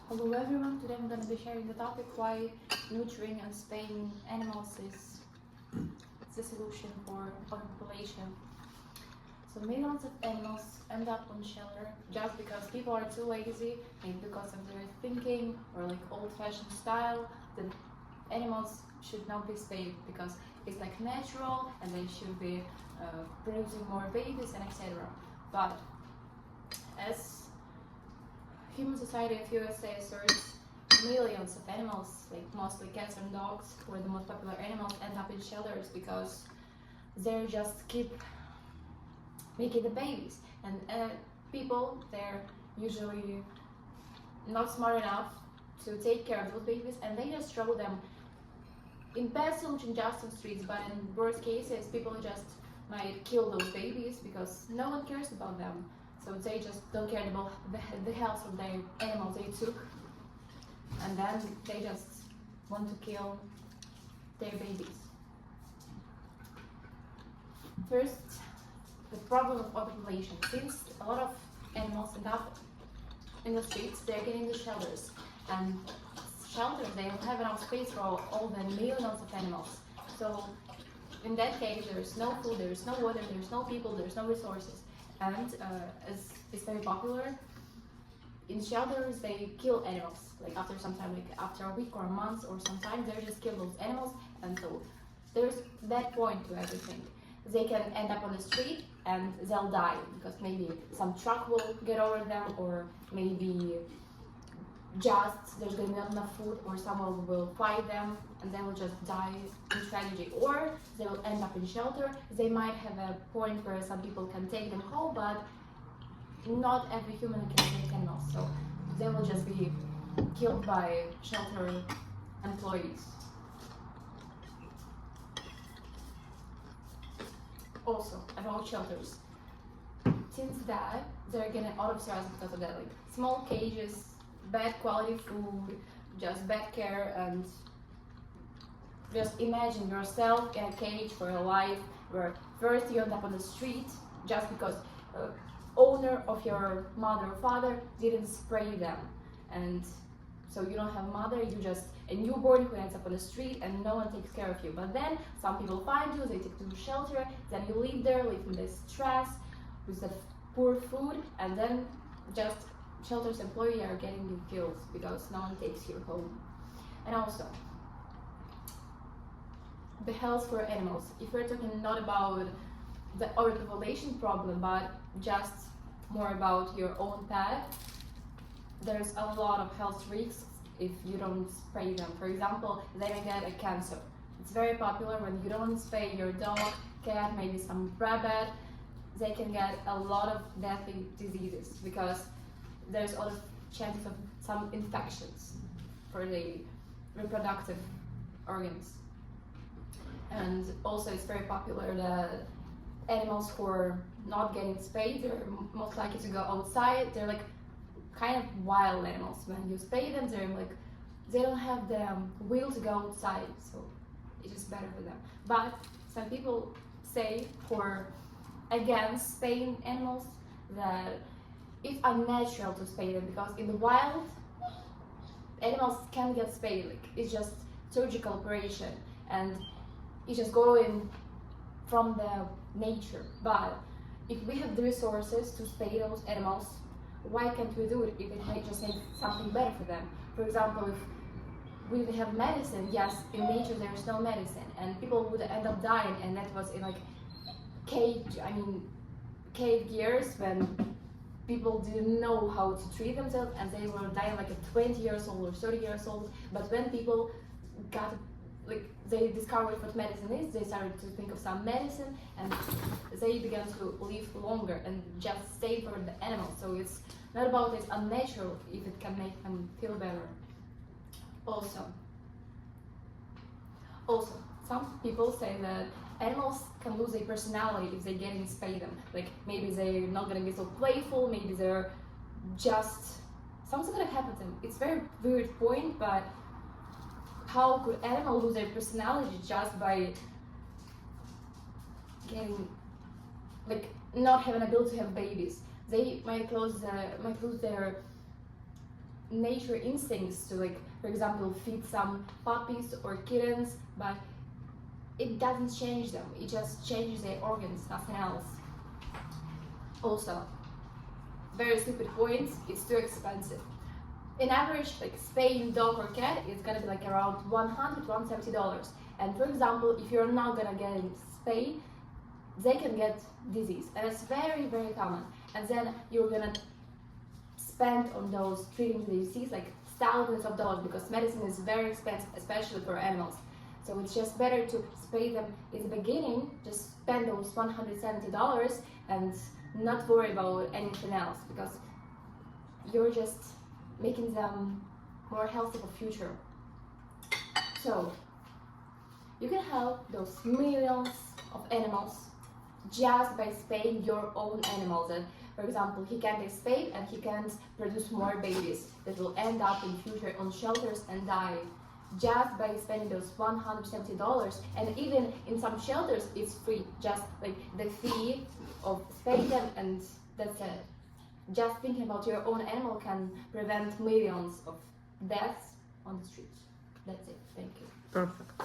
Hello everyone, today I'm going to be sharing the topic why neutering and spaying animals is the solution for overpopulation. So millions of animals end up on shelter just because people are too lazy, maybe because of their thinking or like old-fashioned style. The animals should not be spayed because it's like natural and they should be producing more babies and etc. But as human society of USA asserts, millions of animals, like mostly cats and dogs, who are the most popular animals, end up in shelters because they just keep making the babies. And people, they're usually not smart enough to take care of those babies, and they just throw them in best solution just on streets. But in worst cases, people just might kill those babies because no one cares about them. So they just don't care about the health of their animals they took, and then they just want to kill their babies. First, the problem of overpopulation. Since a lot of animals end up in the streets, they're getting the shelters, and shelters, they don't have enough space for all the millions of animals. So in that case, there's no food, there's no water, there's no people, there's no resources. And as it's very popular, in shelters they kill animals, like after some time, like after a week or a month or sometimes they just kill those animals. And so there's that point to everything. They can end up on the street and they'll die because maybe some truck will get over them, or maybe just there's going to be not enough food, or someone will fight them and they will just die in tragedy. Or they will end up in shelter. They might have a point where some people can take them home, but not every human can take animals, so they will just be killed by shelter employees. Also, about shelters, since that they're getting out of service because of that, like small cages, bad quality food, just bad care. And just imagine yourself in a cage for your life, where first you end up on the street just because owner of your mother or father didn't spray them, and so you don't have a mother, you just a newborn who ends up on the street and no one takes care of you. But then some people find you, they take you to shelter, then you live there, live in this stress with the poor food, and then just shelter's employees are getting you killed because no one takes you home. And also the health for animals. If we're talking not about the overpopulation problem, but just more about your own pet, there's a lot of health risks if you don't spray them. For example, they may get a cancer. It's very popular when you don't spray your dog, cat, maybe some rabbit. They can get a lot of deadly diseases because there's a lot of chances of some infections for the reproductive organs. And also it's very popular that animals who are not getting spayed, they're most likely to go outside. They're like kind of wild animals. When you spay them, they're like, they don't have the will to go outside, so it's just better for them. But some people say, who are against spaying animals, that it's unnatural to spay them because in the wild animals can get spayed, like it's just surgical operation and it's just going from the nature. But if we have the resources to spay those animals, why can't we do it if it might just make something better for them? For example, if we have medicine, yes, in nature there is no medicine and people would end up dying, and that was in like cave years when people didn't know how to treat themselves and they were dying like at 20 years old or 30 years old. But when people got they discovered what medicine is, they started to think of some medicine and they began to live longer and just safer for the animals. So it's not about it's unnatural if it can make them feel better. Also, some people say that animals can lose their personality if they get in spay them. Like maybe they're not gonna be so playful, maybe they're just something's gonna happen to them. It's a very weird point, but how could animals lose their personality just by getting, like, not having ability to have babies? They might lose their nature instincts to, like, for example, feed some puppies or kittens, but it doesn't change them. It just changes their organs, nothing else. Also, very stupid point, it's too expensive. In average, like, spaying dog or cat is gonna be like around $100–$170. And for example, if you're not gonna get it spayed, they can get disease, and it's very, very common. And then you're gonna spend on those treating the disease like thousands of dollars, because medicine is very expensive, especially for animals. So it's just better to spay them in the beginning, just spend those $170 and not worry about anything else, because you're just making them more healthy for future. So you can help those millions of animals just by spaying your own animals. And for example, he can't get spayed and he can't produce more babies that will end up in future on shelters and die, just by spending those $170. And even in some shelters it's free, just like the fee of spaying them, and that's it. Just thinking about your own animal can prevent millions of deaths on the streets. That's it. Thank you. Perfect.